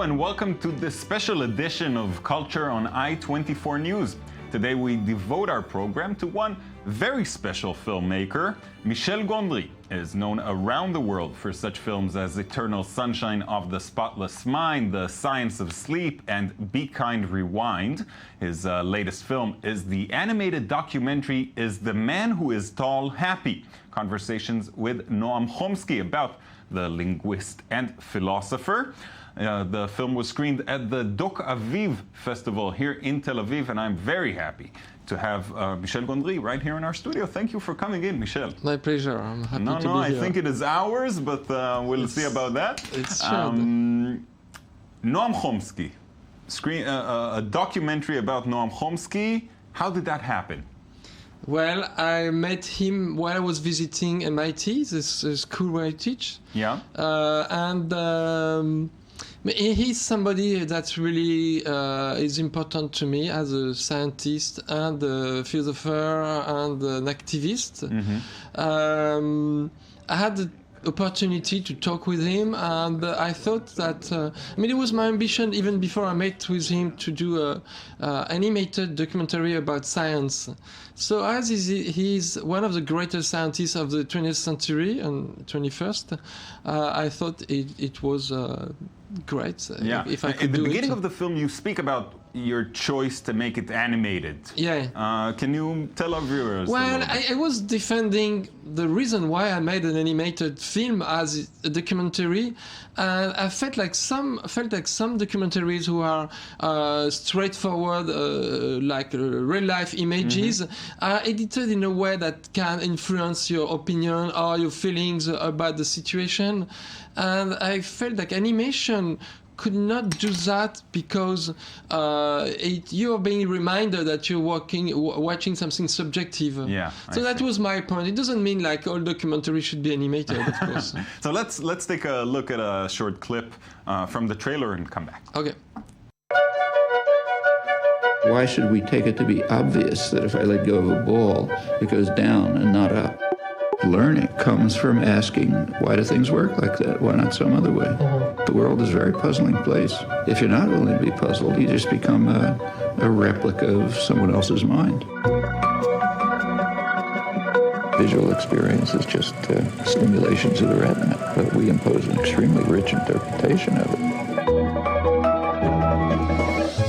and welcome to this special edition of Culture on I-24 News. Today we devote our program to one very special filmmaker. Michel Gondry is known around the world for such films as Eternal Sunshine of the Spotless Mind, The Science of Sleep, and Be Kind, Rewind. His latest film is the animated documentary Is the Man Who Is Tall Happy? Conversations with Noam Chomsky about the linguist and philosopher. The film was screened at the Dok Aviv Festival here in Tel Aviv, and I'm very happy to have Michel Gondry right here in our studio. Thank you for coming in, Michel. My pleasure. I'm happy to be here. I think it is ours, but we'll see about that. It's Noam Chomsky, a documentary about Noam Chomsky. How did that happen? Well, I met him while I was visiting MIT, this school where I teach. Yeah. He's somebody that really is important to me as a scientist and a philosopher and an activist. Mm-hmm. I had the opportunity to talk with him, and I thought that it was my ambition even before I met with him to do a animated documentary about science. So as he's one of the greatest scientists of the 20th century and 21st, I thought it was great if I could do it. At the beginning of the film, you speak about your choice to make it animated. Yeah. Can you tell our viewers? Well, I was defending the reason why I made an animated film as a documentary, and I felt like some documentaries who are straightforward, like real life images, are edited in a way that can influence your opinion or your feelings about the situation. And I felt like animation could not do that because you're being reminded that you're watching something subjective. Yeah. So that was my point. It doesn't mean like all documentaries should be animated, of course. So let's take a look at a short clip from the trailer and come back. Okay. Why should we take it to be obvious that if I let go of a ball, it goes down and not up? Learning comes from asking, why do things work like that? Why not some other way? The world is a very puzzling place. If you're not willing to be puzzled, you just become a replica of someone else's mind. Visual experience is just stimulation to the retina, but we impose an extremely rich interpretation of it.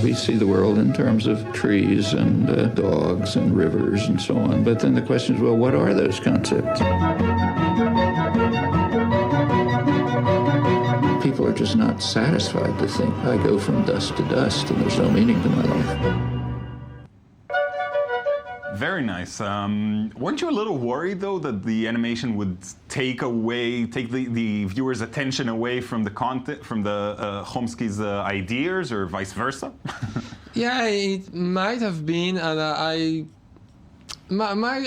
We see the world in terms of trees and dogs and rivers and so on. But then the question is, well, what are those concepts? People are just not satisfied to think, I go from dust to dust and there's no meaning to my life. Very nice. Weren't you a little worried, though, that the animation would take the viewer's attention away from the content, from the Chomsky's ideas, or vice versa? Yeah, it might have been, and I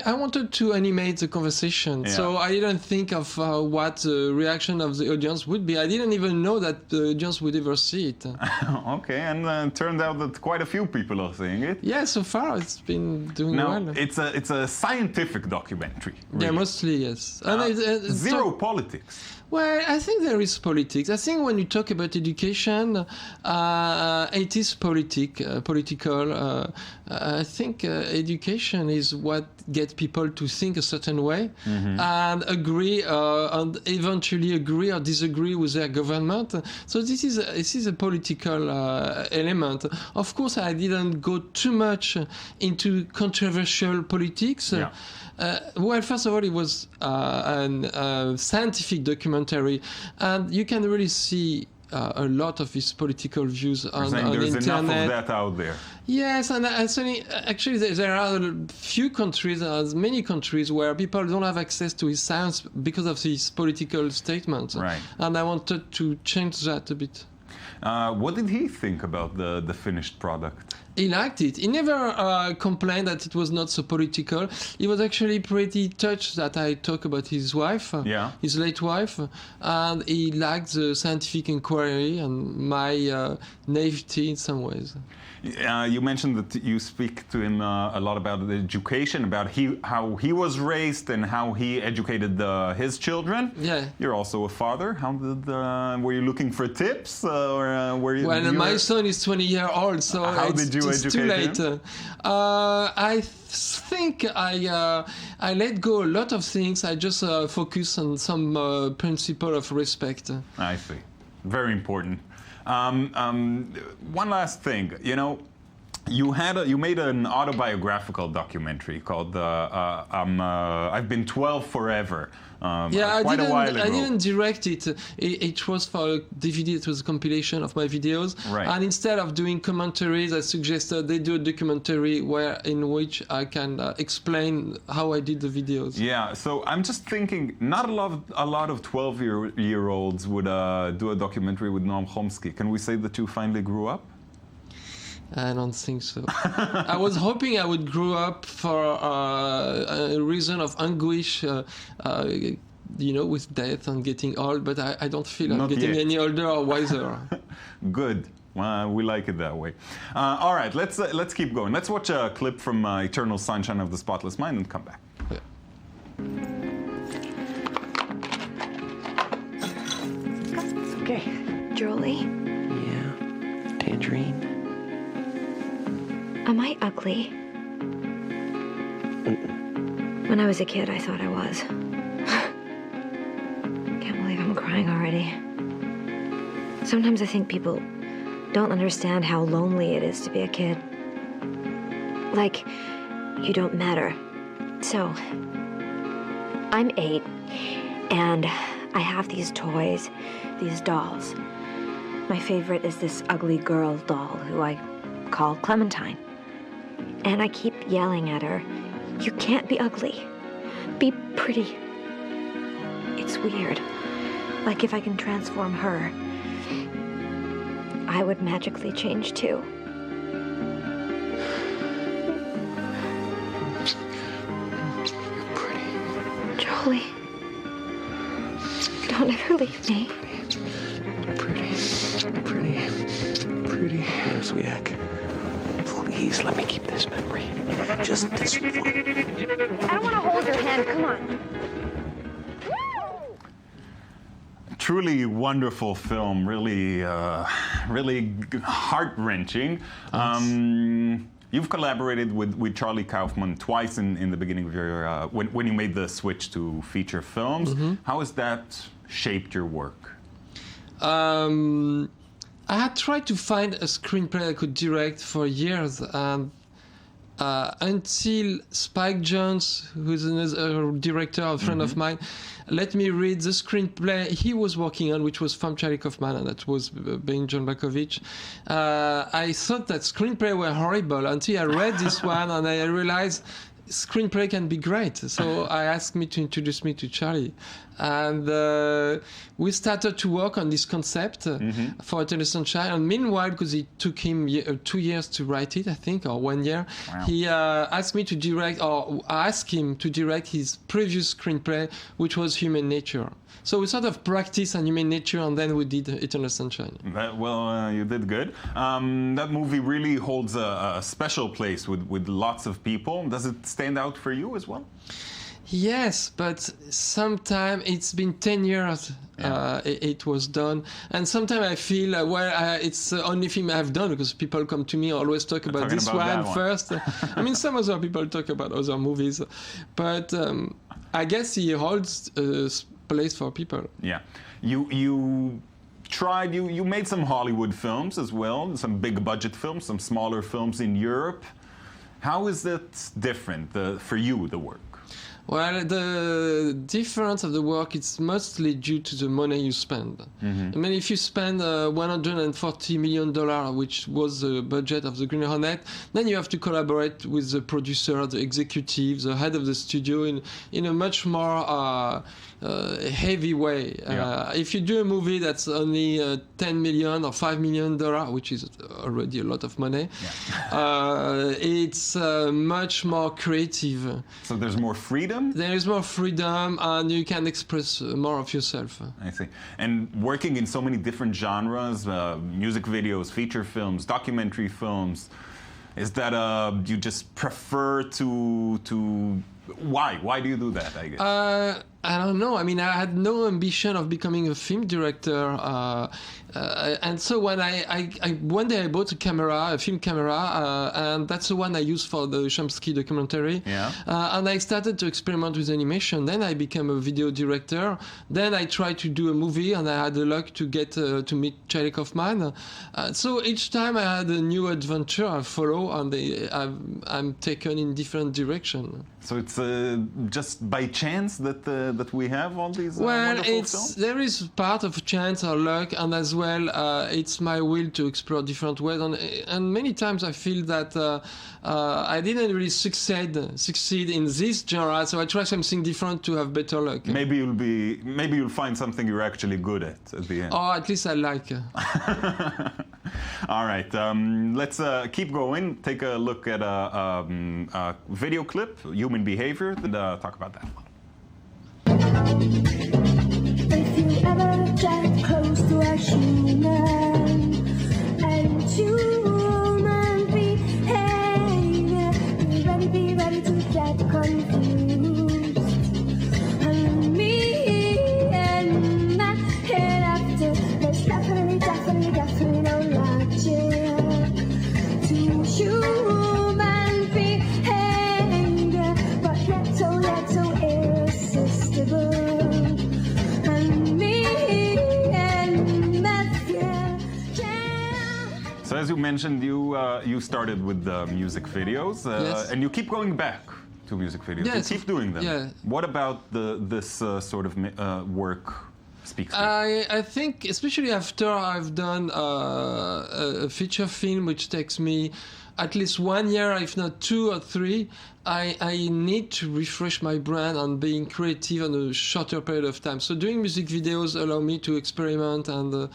wanted to animate the conversation, so I didn't think of what the reaction of the audience would be. I didn't even know that the audience would ever see it. Okay, and it turned out that quite a few people are seeing it. Yeah, so far it's been doing well. Now, it's a scientific documentary. Really. Yeah, mostly, yes. Zero politics. Well, I think there is politics. I think when you talk about education, it is political. I think education is what gets people to think a certain way and agree, and eventually agree or disagree with their government. So this is a political element. Of course, I didn't go too much into controversial politics. Yeah. Well, first of all, it was a scientific documentary, and you can really see a lot of his political views on the internet. There's enough of that out there. Yes, and actually there are few countries, many countries, where people don't have access to his science because of his political statements. Right. And I wanted to change that a bit. What did he think about the finished product? He liked it. He never complained that it was not so political. He was actually pretty touched that I talk about his wife, his late wife, and he liked the scientific inquiry and my naivety in some ways. You mentioned that you speak to him a lot about the education, about how he was raised and how he educated his children. Yeah. You're also a father. How did were you looking for tips, or were you? Well, my son is 20 years old, so it's too late. I think I let go a lot of things. I just focus on some principle of respect. I see. Very important. One last thing, you made an autobiographical documentary called "I've Been 12 Forever." Quite a while ago. I didn't direct it. It was for a DVD. It was a compilation of my videos. Right. And instead of doing commentaries, I suggested they do a documentary in which I can explain how I did the videos. Yeah. So I'm just thinking, not a lot of 12-year-olds would do a documentary with Noam Chomsky. Can we say the two finally grew up? I don't think so. I was hoping I would grow up for a reason of anguish, with death and getting old, but I don't feel I'm getting any older or wiser. Good. We like it that way. All right, let's keep going. Let's watch a clip from Eternal Sunshine of the Spotless Mind and come back. Yeah. Okay. Julie? Yeah. Tangerine? Am I ugly? When I was a kid, I thought I was. Can't believe I'm crying already. Sometimes I think people don't understand how lonely it is to be a kid. Like, you don't matter. So, I'm 8, and I have these toys, these dolls. My favorite is this ugly girl doll who I call Clementine. And I keep yelling at her, you can't be ugly. Be pretty. It's weird. Like if I can transform her, I would magically change too. You're pretty. Jolie, don't ever leave me. Pretty. Here, Sweetak. Please let me keep this memory. Just this one. I don't want to hold your hand. Come on. Truly wonderful film, really heart-wrenching. You've collaborated with Charlie Kaufman twice in the beginning of your when you made the switch to feature films. Mm-hmm. How has that shaped your work? I had tried to find a screenplay I could direct for years, and until Spike Jonze, who's another director, a friend of mine, let me read the screenplay he was working on, which was from Charlie Kaufman, and that was being John Malkovich. I thought that screenplay were horrible until I read this one, and I realized screenplay can be great. So I asked me to introduce me to Charlie. And we started to work on this concept for Eternal Sunshine. And meanwhile, because it took him 2 years to write it, I think, or 1 year, he asked me to direct, or I asked him to direct his previous screenplay, which was Human Nature. So we sort of practiced on Human Nature, and then we did Eternal Sunshine. You did good. That movie really holds a special place with lots of people. Does it stand out for you as well? Yes, but sometimes it's been 10 years it was done. And sometimes I feel, it's the only film I've done, because people come to me always talk about this one first. I mean, some other people talk about other movies. But I guess he holds a place for people. Yeah. You tried, you made some Hollywood films as well, some big budget films, some smaller films in Europe. How is that different for you, the work? Well, the difference of the work is mostly due to the money you spend. I mean, if you spend $140 million, which was the budget of the Green Hornet, then you have to collaborate with the producer, the executive, the head of the studio in a much more heavy way. If you do a movie that's only $10 million or $5 million, which is already a lot of money, it's much more creative. So there's more freedom? There is more freedom and you can express more of yourself. I see. And working in so many different genres, music videos, feature films, documentary films, is that you just prefer to why? Why do you do that, I guess? I don't know. I mean, I had no ambition of becoming a film director. And so when one day I bought a film camera, and that's the one I used for the Chomsky documentary. Yeah. And I started to experiment with animation. Then I became a video director. Then I tried to do a movie, and I had the luck to get to meet Charlie Kaufman. So each time I had a new adventure I follow, and I'm taken in different directions. So it's just by chance that we have all these wonderful films? There is part of chance or luck, and as well, it's my will to explore different ways. And many times I feel that I didn't really succeed in this genre, so I try something different to have better luck. Maybe you'll find something you're actually good at the end. Or at least I like. All right, let's keep going. Take a look at a video clip, human behavior, and talk about that one. If you ever get close to a human and human behavior, be ready to get confused. And me and my head after, there's definitely no logic to human behavior, but yet so irresistible. So as you mentioned, you started with music videos, yes. and you keep going back to music videos. Yes, you keep doing them. yeah. What about this sort of work speaks to you? I think, especially after I've done a feature film, which takes me at least 1 year, if not 2 or 3, I need to refresh my brain on being creative on a shorter period of time. So doing music videos allow me to experiment and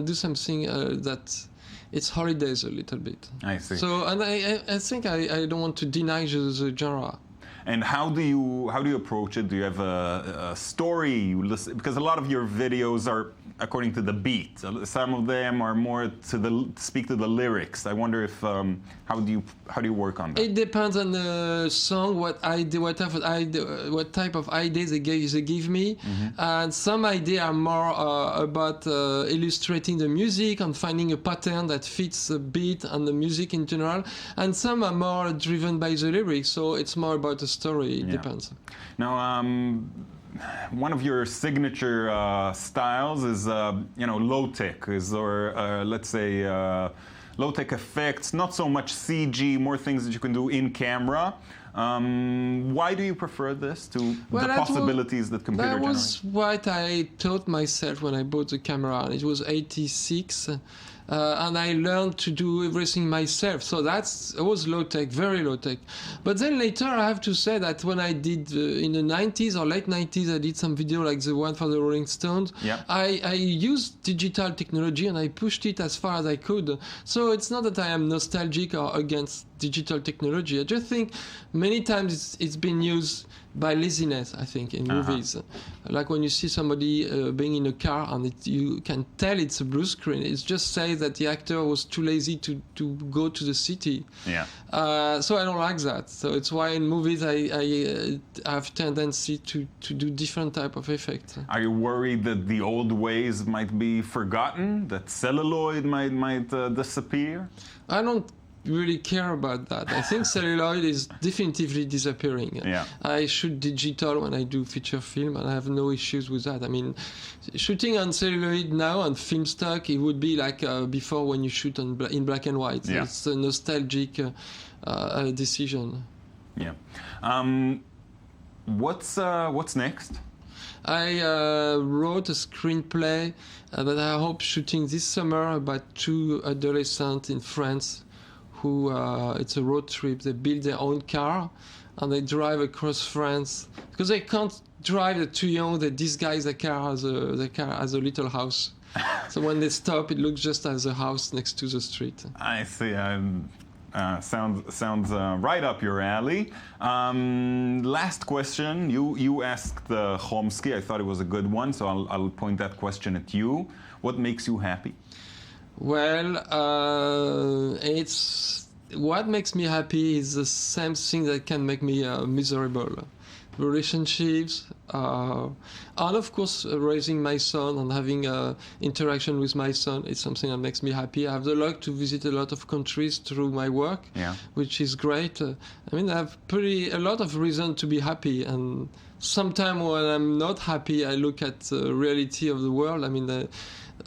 do something that it's holidays a little bit. I see. So, and I think I don't want to deny the genre. And how do you approach it? Do you have a story you listen? Because a lot of your videos are according to the beat. Some of them are more to speak to the lyrics. I wonder if how do you work on that? It depends on the song, what type of ideas they give me, and some ideas are more about illustrating the music and finding a pattern that fits the beat and the music in general, and some are more driven by the lyrics. So it's more about the story. It depends. Now, one of your signature styles is, low-tech, let's say, low-tech effects, not so much CG, more things that you can do in camera. Why do you prefer this to the possibilities that computer generates? That was what I taught myself when I bought the camera. It was 86. And I learned to do everything myself. So it was low-tech, very low-tech. But then later, I have to say that when I did, in the 90s or late 90s, I did some video like the one for the Rolling Stones. Yeah. I used digital technology and I pushed it as far as I could. So it's not that I am nostalgic or against digital technology. I just think many times it's been used by laziness, I think, in movies. Like when you see somebody being in a car and you can tell it's a blue screen, it just says that the actor was too lazy to go to the city. Yeah. So I don't like that. So it's why in movies I have tendency to do different type of effects. Are you worried that the old ways might be forgotten, that celluloid might disappear? I don't really care about that. I think celluloid is definitively disappearing. Yeah. I shoot digital when I do feature film, and I have no issues with that. I mean, shooting on celluloid now on film stock, it would be like before when you shoot in black and white. Yeah. It's a nostalgic decision. Yeah. What's next? I wrote a screenplay that I hope shooting this summer about two adolescents in France who, it's a road trip. They build their own car and they drive across France. Because they can't drive, they're too young, they disguise the car as a little house. So when they stop, it looks just as a house next to the street. I see. Sounds right up your alley. Last question. You asked Chomsky. I thought it was a good one, so I'll point that question at you. What makes you happy? Well, it's what makes me happy is the same thing that can make me miserable. Relationships, and of course raising my son and having interaction with my son is something that makes me happy. I have the luck to visit a lot of countries through my work, which is great. I mean, I have a lot of reason to be happy, and sometimes when I'm not happy, I look at the reality of the world. I mean,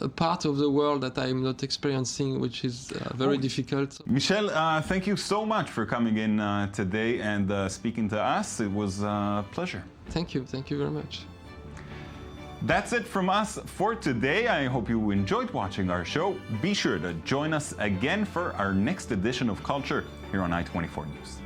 a part of the world that I'm not experiencing, which is very difficult. Michel, thank you so much for coming in today and speaking to us. It was a pleasure. Thank you very much. That's it from us for today. I hope you enjoyed watching our show. Be sure to join us again for our next edition of Culture here on I-24 News.